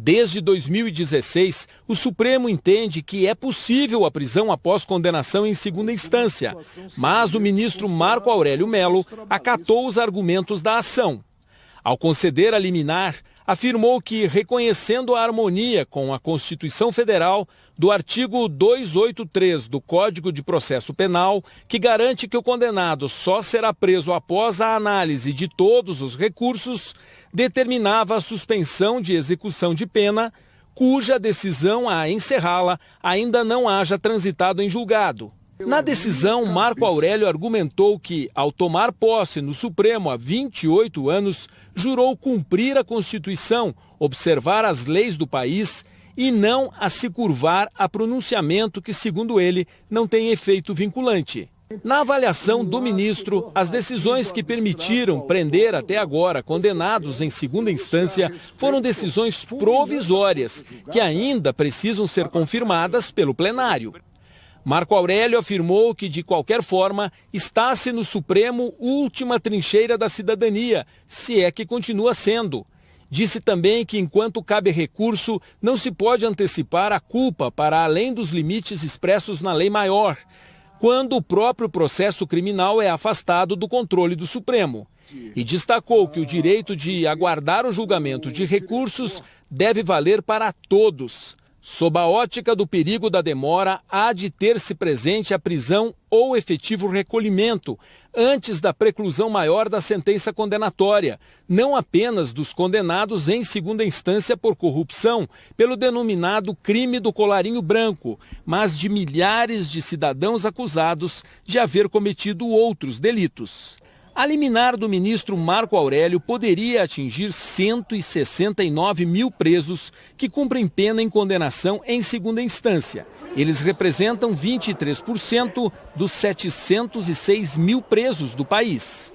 Desde 2016, o Supremo entende que é possível a prisão após condenação em segunda instância, mas o ministro Marco Aurélio Mello acatou os argumentos da ação. Ao conceder a liminar, afirmou que, reconhecendo a harmonia com a Constituição Federal do artigo 283 do Código de Processo Penal, que garante que o condenado só será preso após a análise de todos os recursos, determinava a suspensão de execução de pena, cuja decisão a encerrá-la ainda não haja transitado em julgado. Na decisão, Marco Aurélio argumentou que, ao tomar posse no Supremo há 28 anos, jurou cumprir a Constituição, observar as leis do país e não a se curvar a pronunciamento que, segundo ele, não tem efeito vinculante. Na avaliação do ministro, as decisões que permitiram prender até agora condenados em segunda instância foram decisões provisórias, que ainda precisam ser confirmadas pelo plenário. Marco Aurélio afirmou que, de qualquer forma, está-se no Supremo última trincheira da cidadania, se é que continua sendo. Disse também que, enquanto cabe recurso, não se pode antecipar a culpa para além dos limites expressos na lei maior, quando o próprio processo criminal é afastado do controle do Supremo. E destacou que o direito de aguardar o julgamento de recursos deve valer para todos. Sob a ótica do perigo da demora, há de ter-se presente a prisão ou efetivo recolhimento, antes da preclusão maior da sentença condenatória, não apenas dos condenados em segunda instância por corrupção, pelo denominado crime do colarinho branco, mas de milhares de cidadãos acusados de haver cometido outros delitos. A liminar do ministro Marco Aurélio poderia atingir 169 mil presos que cumprem pena em condenação em segunda instância. Eles representam 23% dos 706 mil presos do país.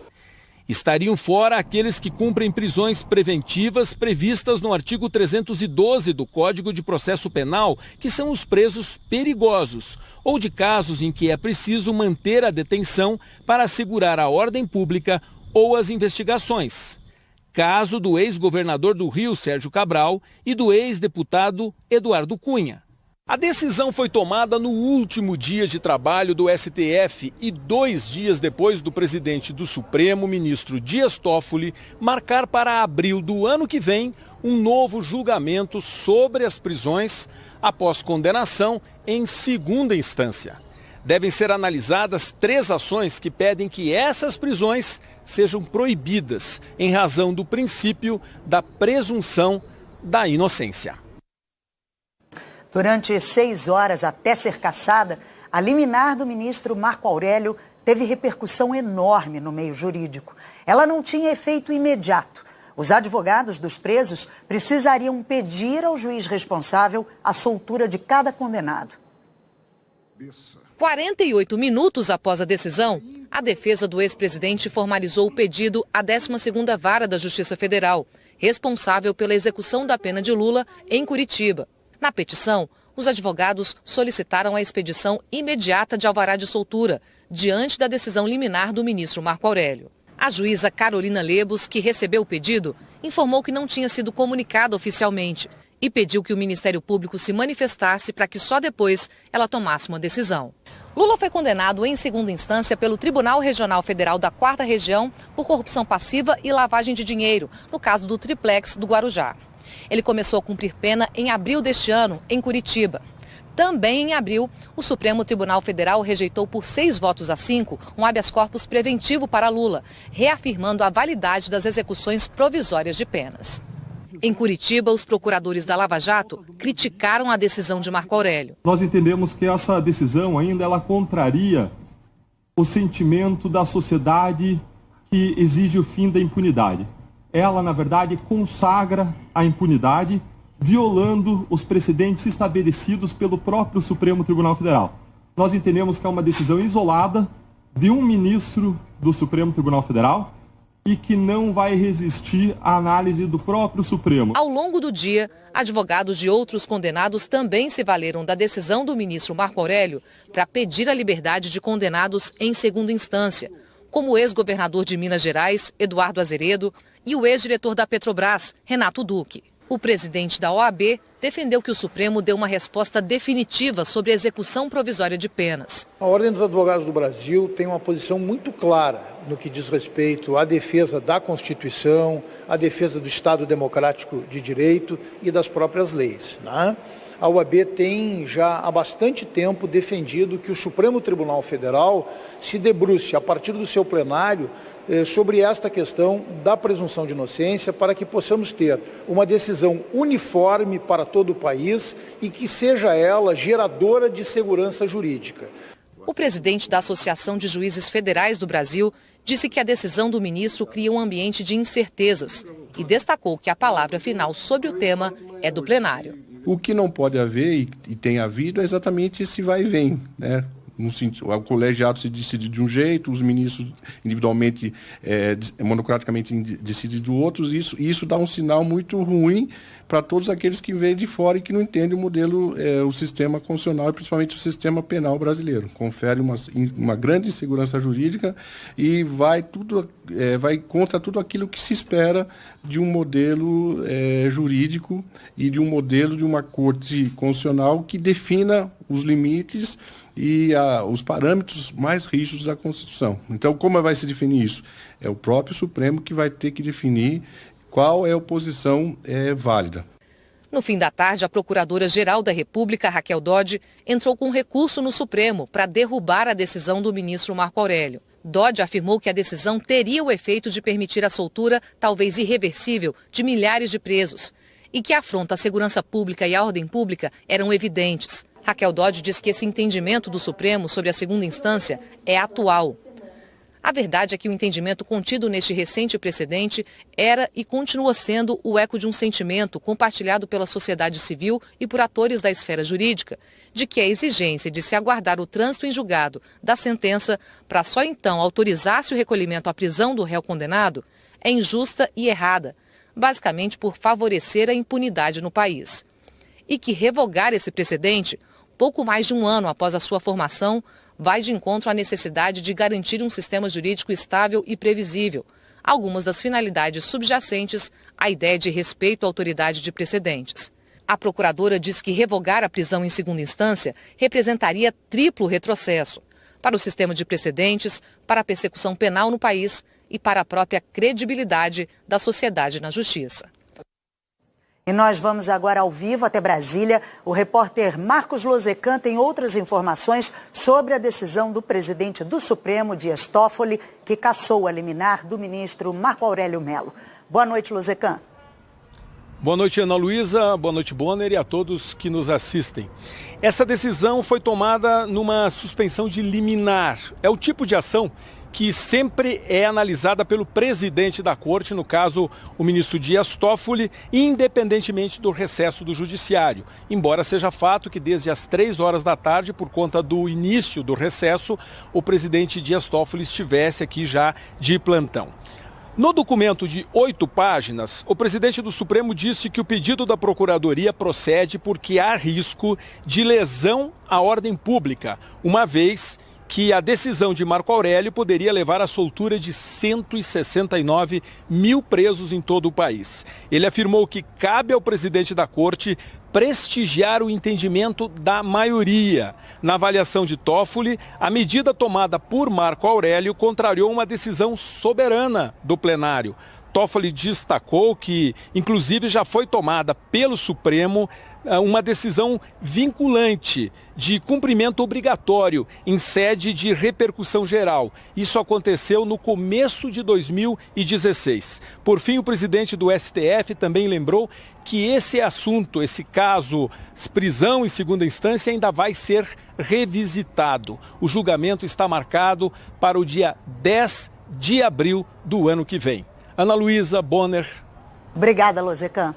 Estariam fora aqueles que cumprem prisões preventivas previstas no artigo 312 do Código de Processo Penal, que são os presos perigosos, ou de casos em que é preciso manter a detenção para assegurar a ordem pública ou as investigações. Caso do ex-governador do Rio, Sérgio Cabral, e do ex-deputado Eduardo Cunha. A decisão foi tomada no último dia de trabalho do STF e 2 dias depois do presidente do Supremo, ministro Dias Toffoli, marcar para abril do ano que vem um novo julgamento sobre as prisões após condenação em segunda instância. Devem ser analisadas 3 ações que pedem que essas prisões sejam proibidas em razão do princípio da presunção da inocência. Durante 6 horas até ser cassada, a liminar do ministro Marco Aurélio teve repercussão enorme no meio jurídico. Ela não tinha efeito imediato. Os advogados dos presos precisariam pedir ao juiz responsável a soltura de cada condenado. 48 minutos após a decisão, a defesa do ex-presidente formalizou o pedido à 12ª Vara da Justiça Federal, responsável pela execução da pena de Lula em Curitiba. Na petição, os advogados solicitaram a expedição imediata de alvará de soltura, diante da decisão liminar do ministro Marco Aurélio. A juíza Carolina Lebos, que recebeu o pedido, informou que não tinha sido comunicado oficialmente e pediu que o Ministério Público se manifestasse para que só depois ela tomasse uma decisão. Lula foi condenado em segunda instância pelo Tribunal Regional Federal da 4ª Região por corrupção passiva e lavagem de dinheiro, no caso do triplex do Guarujá. Ele começou a cumprir pena em abril deste ano, em Curitiba. Também em abril, o Supremo Tribunal Federal rejeitou por 6 votos a 5 um habeas corpus preventivo para Lula, reafirmando a validade das execuções provisórias de penas. Em Curitiba, os procuradores da Lava Jato criticaram a decisão de Marco Aurélio. Nós entendemos que essa decisão ainda ela contraria o sentimento da sociedade que exige o fim da impunidade. Ela, na verdade, consagra a impunidade, violando os precedentes estabelecidos pelo próprio Supremo Tribunal Federal. Nós entendemos que é uma decisão isolada de um ministro do Supremo Tribunal Federal e que não vai resistir à análise do próprio Supremo. Ao longo do dia, advogados de outros condenados também se valeram da decisão do ministro Marco Aurélio para pedir a liberdade de condenados em segunda instância, como o ex-governador de Minas Gerais, Eduardo Azeredo, e o ex-diretor da Petrobras, Renato Duque. O presidente da OAB defendeu que o Supremo deu uma resposta definitiva sobre a execução provisória de penas. A Ordem dos Advogados do Brasil tem uma posição muito clara no que diz respeito à defesa da Constituição, à defesa do Estado Democrático de Direito e das próprias leis, né? A OAB tem já há bastante tempo defendido que o Supremo Tribunal Federal se debruce, a partir do seu plenário, sobre esta questão da presunção de inocência, para que possamos ter uma decisão uniforme para todo o país e que seja ela geradora de segurança jurídica. O presidente da Associação de Juízes Federais do Brasil disse que a decisão do ministro cria um ambiente de incertezas e destacou que a palavra final sobre o tema é do plenário. O que não pode haver e tem havido é exatamente esse vai e vem, né? O colegiado se decide de um jeito, os ministros individualmente, monocraticamente decidem do outro, e isso dá um sinal muito ruim para todos aqueles que vêm de fora e que não entendem o modelo, o sistema constitucional e principalmente o sistema penal brasileiro. Confere uma grande insegurança jurídica e vai contra tudo aquilo que se espera de um modelo jurídico e de um modelo de uma corte constitucional que defina os limites e os parâmetros mais rígidos da Constituição. Então, como vai se definir isso? É o próprio Supremo que vai ter que definir qual é a posição válida. No fim da tarde, a Procuradora-Geral da República, Raquel Dodge, entrou com recurso no Supremo para derrubar a decisão do ministro Marco Aurélio. Dodge afirmou que a decisão teria o efeito de permitir a soltura, talvez irreversível, de milhares de presos e que a afronta à segurança pública e à ordem pública eram evidentes. Raquel Dodge diz que esse entendimento do Supremo sobre a segunda instância é atual. A verdade é que o entendimento contido neste recente precedente era e continua sendo o eco de um sentimento compartilhado pela sociedade civil e por atores da esfera jurídica, de que a exigência de se aguardar o trânsito em julgado da sentença para só então autorizar-se o recolhimento à prisão do réu condenado é injusta e errada, basicamente por favorecer a impunidade no país. E que revogar esse precedente, pouco mais de um ano após a sua formação, vai de encontro à necessidade de garantir um sistema jurídico estável e previsível, algumas das finalidades subjacentes à ideia de respeito à autoridade de precedentes. A procuradora diz que revogar a prisão em segunda instância representaria triplo retrocesso para o sistema de precedentes, para a persecução penal no país e para a própria credibilidade da sociedade na justiça. E nós vamos agora ao vivo até Brasília. O repórter Marcos Lozecan tem outras informações sobre a decisão do presidente do Supremo, Dias Toffoli, que cassou a liminar do ministro Marco Aurélio Mello. Boa noite, Lozecan. Boa noite, Ana Luísa, boa noite, Bonner, e a todos que nos assistem. Essa decisão foi tomada numa suspensão de liminar. É o tipo de ação que sempre é analisada pelo presidente da corte, no caso o ministro Dias Toffoli, independentemente do recesso do judiciário. Embora seja fato que desde as 3 horas da tarde, por conta do início do recesso, o presidente Dias Toffoli estivesse aqui já de plantão. No documento de 8 páginas, o presidente do Supremo disse que o pedido da Procuradoria procede porque há risco de lesão à ordem pública, uma vez que a decisão de Marco Aurélio poderia levar à soltura de 169 mil presos em todo o país. Ele afirmou que cabe ao presidente da corte prestigiar o entendimento da maioria. Na avaliação de Toffoli, a medida tomada por Marco Aurélio contrariou uma decisão soberana do plenário. Toffoli destacou que, inclusive, já foi tomada pelo Supremo uma decisão vinculante de cumprimento obrigatório em sede de repercussão geral. Isso aconteceu no começo de 2016. Por fim, o presidente do STF também lembrou que esse assunto, esse caso, prisão em segunda instância, ainda vai ser revisitado. O julgamento está marcado para o dia 10 de abril do ano que vem. Ana Luísa, Bonner. Obrigada, Lozecan.